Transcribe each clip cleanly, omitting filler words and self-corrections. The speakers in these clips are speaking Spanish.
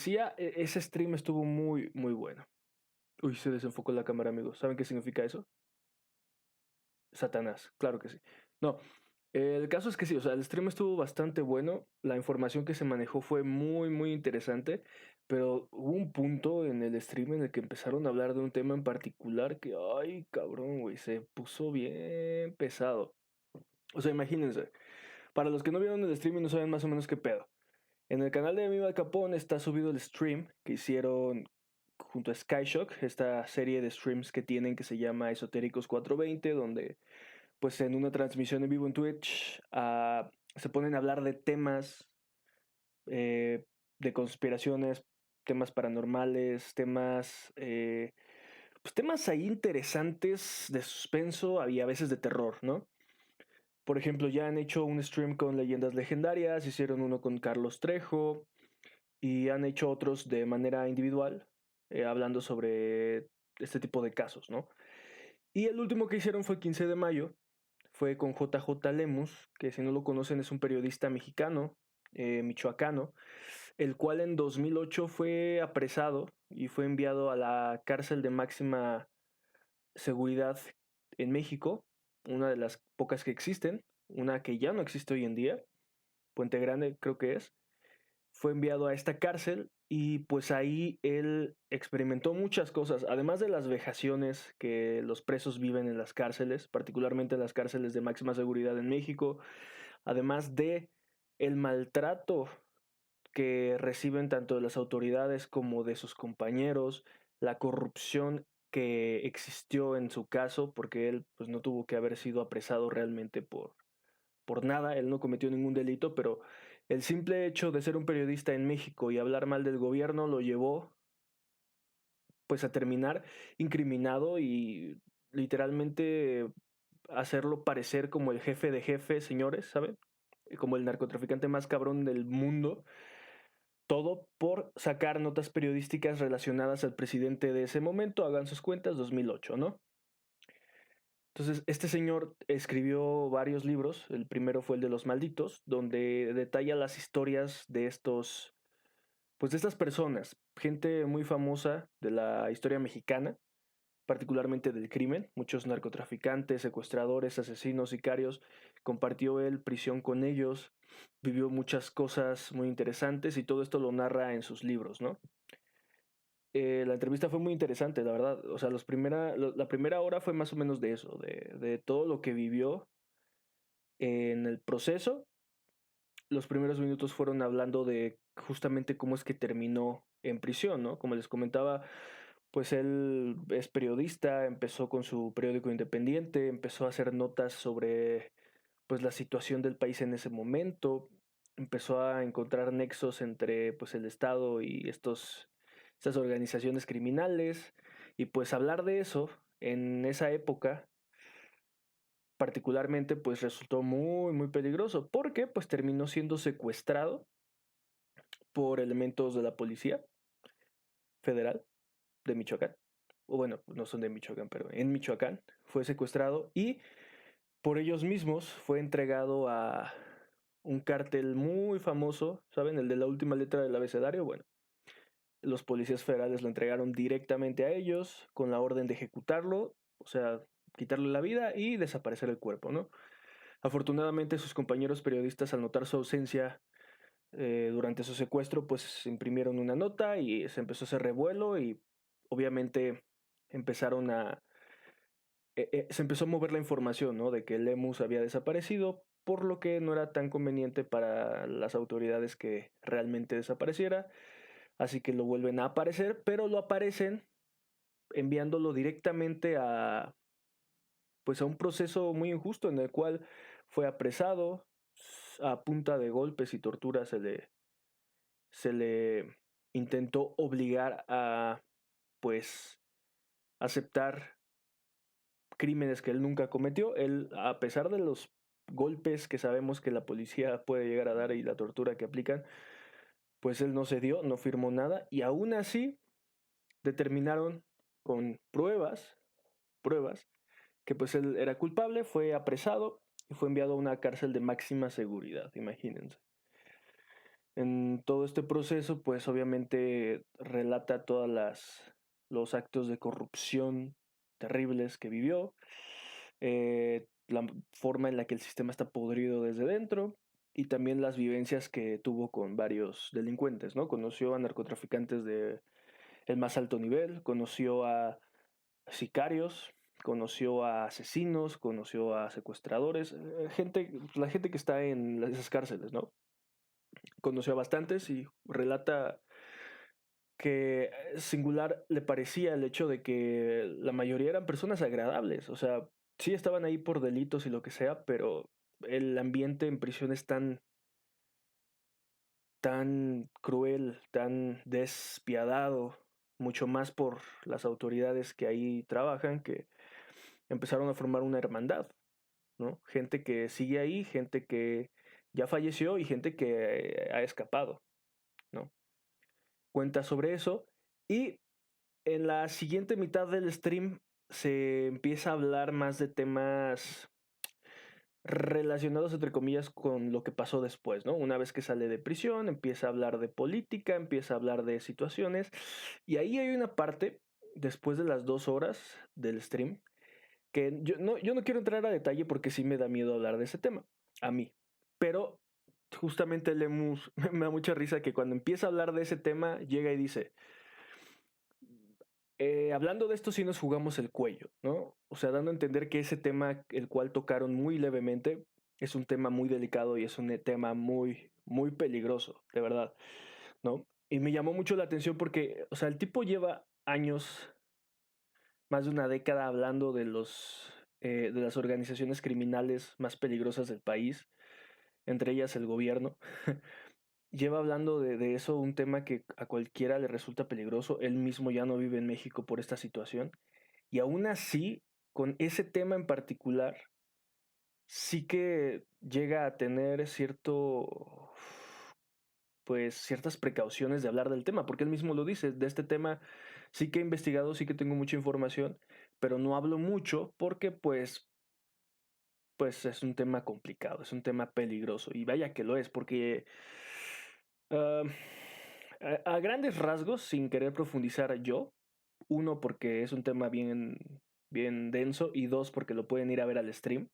decía, ese stream estuvo muy, muy bueno. Uy, se desenfocó la cámara, amigos. ¿Saben qué significa eso? Satanás, claro que sí. No, el caso es que sí, o sea, el stream estuvo bastante bueno, la información que se manejó fue muy, muy interesante, pero hubo un punto en el stream en el que empezaron a hablar de un tema en particular que, ay, cabrón, güey, se puso bien pesado. O sea, imagínense, para los que no vieron el stream y no saben más o menos qué pedo, en el canal de Amigo Al Capone está subido el stream que hicieron junto a Skyshock, esta serie de streams que tienen que se llama Esotéricos 420, donde pues en una transmisión en vivo en Twitch se ponen a hablar de temas, de conspiraciones, temas paranormales, pues temas ahí interesantes de suspenso y a veces de terror, ¿no? Por ejemplo, ya han hecho un stream con leyendas legendarias, hicieron uno con Carlos Trejo y han hecho otros de manera individual, hablando sobre este tipo de casos, ¿no? Y el último que hicieron fue el 15 de mayo, fue con JJ Lemus, que si no lo conocen es un periodista mexicano, michoacano, el cual en 2008 fue apresado y fue enviado a la cárcel de máxima seguridad en México, una de las pocas que existen, una que ya no existe hoy en día, Puente Grande creo que es. Fue enviado a esta cárcel y pues ahí él experimentó muchas cosas, además de las vejaciones que los presos viven en las cárceles, particularmente en las cárceles de máxima seguridad en México, además de el maltrato que reciben tanto de las autoridades como de sus compañeros, la corrupción que existió en su caso, porque él pues no tuvo que haber sido apresado realmente por nada, él no cometió ningún delito, pero el simple hecho de ser un periodista en México y hablar mal del gobierno lo llevó pues a terminar incriminado y literalmente hacerlo parecer como el jefe de jefes, señores, ¿saben? Como el narcotraficante más cabrón del mundo. Todo por sacar notas periodísticas relacionadas al presidente de ese momento, hagan sus cuentas, 2008, ¿no? Entonces, este señor escribió varios libros. El primero fue el de Los Malditos, donde detalla las historias de pues de estas personas, gente muy famosa de la historia mexicana, particularmente del crimen, muchos narcotraficantes, secuestradores, asesinos, sicarios. Compartió él prisión con ellos, vivió muchas cosas muy interesantes y todo esto lo narra en sus libros, ¿no? La entrevista fue muy interesante, la verdad. O sea, la primera hora fue más o menos de eso, de todo lo que vivió en el proceso. Los primeros minutos fueron hablando de justamente cómo es que terminó en prisión, ¿no? Como les comentaba, pues él es periodista, empezó con su periódico independiente, empezó a hacer notas sobre pues la situación del país en ese momento, empezó a encontrar nexos entre pues el Estado y estas organizaciones criminales y pues hablar de eso en esa época particularmente pues resultó muy muy peligroso porque pues terminó siendo secuestrado por elementos de la policía federal de Michoacán, o bueno, no son de Michoacán, pero en Michoacán fue secuestrado y por ellos mismos fue entregado a un cártel muy famoso, ¿saben? El de la última letra del abecedario. Bueno, los policías federales lo entregaron directamente a ellos con la orden de ejecutarlo, o sea, quitarle la vida y desaparecer el cuerpo, ¿no? Afortunadamente sus compañeros periodistas al notar su ausencia durante su secuestro, pues imprimieron una nota y se empezó a hacer revuelo y obviamente empezaron se empezó a mover la información, ¿no? De que Lemus había desaparecido, por lo que no era tan conveniente para las autoridades que realmente desapareciera, así que lo vuelven a aparecer, pero lo aparecen enviándolo directamente pues a un proceso muy injusto en el cual fue apresado a punta de golpes y torturas se le intentó obligar a pues aceptar crímenes que él nunca cometió. Él, a pesar de los golpes que sabemos que la policía puede llegar a dar y la tortura que aplican, pues él no cedió, no firmó nada y aún así determinaron con pruebas, que pues él era culpable, fue apresado y fue enviado a una cárcel de máxima seguridad, imagínense. En todo este proceso, pues obviamente relata los actos de corrupción terribles que vivió, la forma en la que el sistema está podrido desde dentro y también las vivencias que tuvo con varios delincuentes, ¿no? Conoció a narcotraficantes de el más alto nivel, conoció a sicarios, conoció a asesinos, conoció a secuestradores, la gente que está en esas cárceles, ¿no? Conoció a bastantes y relata que singular le parecía el hecho de que la mayoría eran personas agradables, o sea, sí estaban ahí por delitos y lo que sea, pero el ambiente en prisión es tan cruel, tan despiadado, mucho más por las autoridades que ahí trabajan, que empezaron a formar una hermandad, ¿no? Gente que sigue ahí, gente que ya falleció y gente que ha escapado, ¿no? Cuenta sobre eso y en la siguiente mitad del stream se empieza a hablar más de temas relacionados, entre comillas, con lo que pasó después, ¿no? Una vez que sale de prisión, empieza a hablar de política, empieza a hablar de situaciones, y ahí hay una parte, después de las 2 horas del stream, que yo no quiero entrar a detalle porque sí me da miedo hablar de ese tema, a mí, pero justamente Lemus me da mucha risa que cuando empieza a hablar de ese tema, llega y dice, hablando de esto, sí nos jugamos el cuello, ¿no? O sea, dando a entender que ese tema, el cual tocaron muy levemente, es un tema muy delicado y es un tema muy, muy peligroso, de verdad, ¿no? Y me llamó mucho la atención porque, o sea, el tipo lleva años, más de una década, hablando de las organizaciones criminales más peligrosas del país, entre ellas el gobierno. Lleva hablando de eso, un tema que a cualquiera le resulta peligroso. Él mismo ya no vive en México por esta situación. Y aún así, con ese tema en particular, sí que llega a tener pues ciertas precauciones de hablar del tema, porque él mismo lo dice, de este tema sí que he investigado, sí que tengo mucha información, pero no hablo mucho porque pues es un tema complicado, es un tema peligroso, y vaya que lo es, porque ah, a grandes rasgos, sin querer profundizar yo, uno, porque es un tema bien denso, y dos, porque lo pueden ir a ver al stream.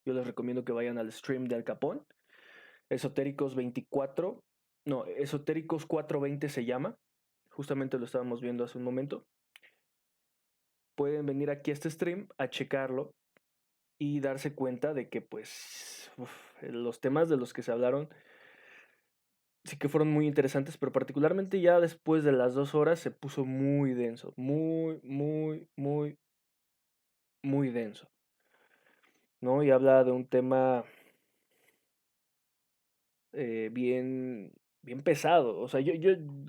Yo les recomiendo que vayan al stream de Al Capón. Esotéricos 24, no, Esotéricos 420 se llama. Justamente lo estábamos viendo hace un momento. Pueden venir aquí a este stream a checarlo y darse cuenta de que, pues, los temas de los que se hablaron sí que fueron muy interesantes, pero particularmente ya después de las 2 horas se puso muy denso, muy, muy, muy, muy denso, ¿no? Y habla de un tema bien pesado. O sea, yo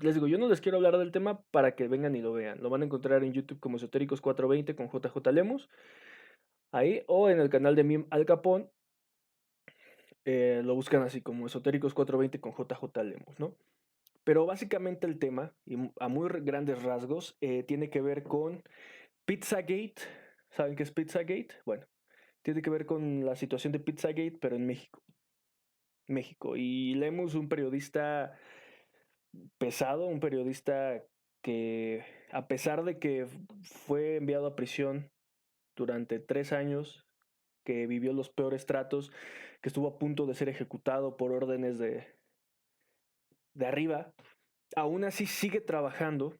les digo, yo no les quiero hablar del tema para que vengan y lo vean. Lo van a encontrar en YouTube como Esotéricos 420 con JJ Lemus, ahí, o en el canal de Mim Al Capón, lo buscan así como Esotéricos 420 con JJ Lemus, ¿no? Pero básicamente el tema, y a muy grandes rasgos, tiene que ver con Pizzagate. ¿Saben qué es Pizzagate? Bueno, tiene que ver con la situación de Pizzagate, pero en México. México. Y Lemus, un periodista pesado, un periodista que, a pesar de que fue enviado a prisión durante 3 años, que vivió los peores tratos, que estuvo a punto de ser ejecutado por órdenes de arriba, aún así sigue trabajando.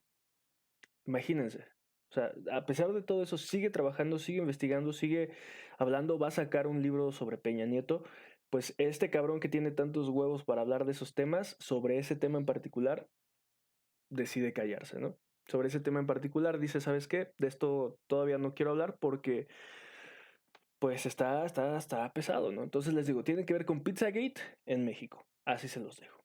Imagínense. O sea, a pesar de todo eso, sigue trabajando, sigue investigando, sigue hablando, va a sacar un libro sobre Peña Nieto. Pues este cabrón que tiene tantos huevos para hablar de esos temas, sobre ese tema en particular, decide callarse, ¿no? Sobre ese tema en particular dice, ¿sabes qué? De esto todavía no quiero hablar porque pues está pesado, ¿no? Entonces les digo, tiene que ver con Pizzagate en México. Así se los dejo.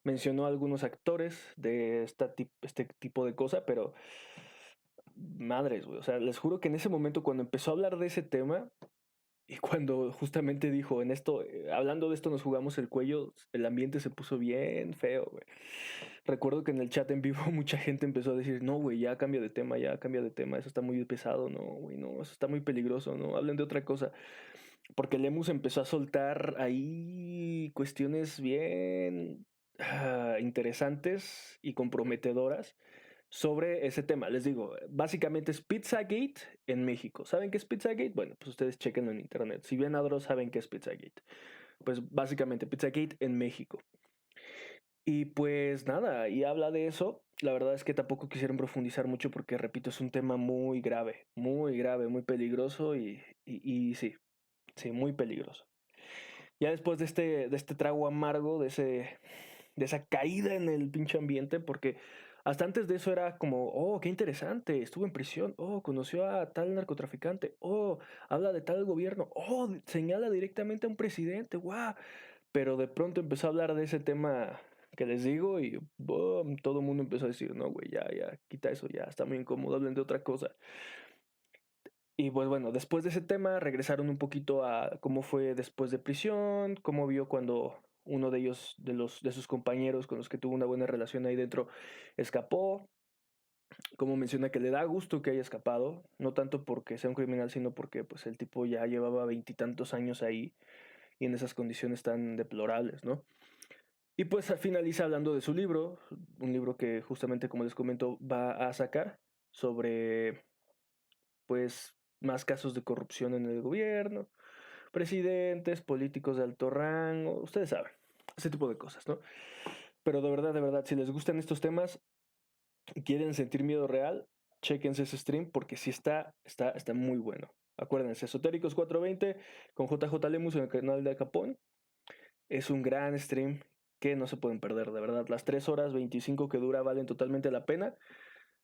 Mencionó a algunos actores de este tipo de cosa, pero madres, güey. O sea, les juro que en ese momento cuando empezó a hablar de ese tema y cuando justamente dijo, en esto, hablando de esto nos jugamos el cuello, el ambiente se puso bien feo, güey. Recuerdo que en el chat en vivo mucha gente empezó a decir, no, güey, ya cambia de tema, ya cambia de tema, eso está muy pesado, no, güey, no, eso está muy peligroso, no, hablen de otra cosa. Porque Lemus empezó a soltar ahí cuestiones bien, interesantes y comprometedoras sobre ese tema. Les digo, básicamente es Pizzagate en México. ¿Saben qué es Pizzagate? Bueno, pues ustedes chequenlo en internet. Si bien Adro saben qué es Pizzagate. Pues básicamente Pizzagate en México. Y pues nada, y habla de eso. La verdad es que tampoco quisieron profundizar mucho porque, repito, es un tema muy grave, muy peligroso y sí, sí, muy peligroso. Ya después de este trago amargo, de esa caída en el pinche ambiente, porque hasta antes de eso era como, oh, qué interesante, estuvo en prisión, oh, conoció a tal narcotraficante, oh, habla de tal gobierno, oh, señala directamente a un presidente, wow. Pero de pronto empezó a hablar de ese tema que les digo y boom, todo el mundo empezó a decir, no, güey, ya, quita eso, ya, está muy incómodo, hablen de otra cosa. Y pues bueno, después de ese tema regresaron un poquito a cómo fue después de prisión, cómo vio cuando uno de ellos, de sus compañeros con los que tuvo una buena relación ahí dentro, escapó, cómo menciona que le da gusto que haya escapado, no tanto porque sea un criminal, sino porque pues el tipo ya llevaba 20 y tantos años ahí y en esas condiciones tan deplorables, ¿no? Y pues finaliza hablando de su libro, un libro que justamente como les comento va a sacar sobre pues más casos de corrupción en el gobierno, presidentes, políticos de alto rango, ustedes saben, ese tipo de cosas, ¿no? Pero de verdad, si les gustan estos temas y quieren sentir miedo real, chéquense ese stream porque sí está muy bueno. Acuérdense, Esotéricos 420 con JJ Lemus en el canal de Capón. Es un gran stream que no se pueden perder, de verdad. Las 3 horas 25 que dura valen totalmente la pena.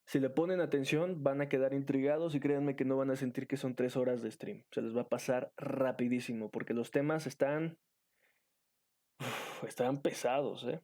Si le ponen atención, van a quedar intrigados y créanme que no van a sentir que son 3 horas de stream. Se les va a pasar rapidísimo porque los temas están pesados, ¿eh?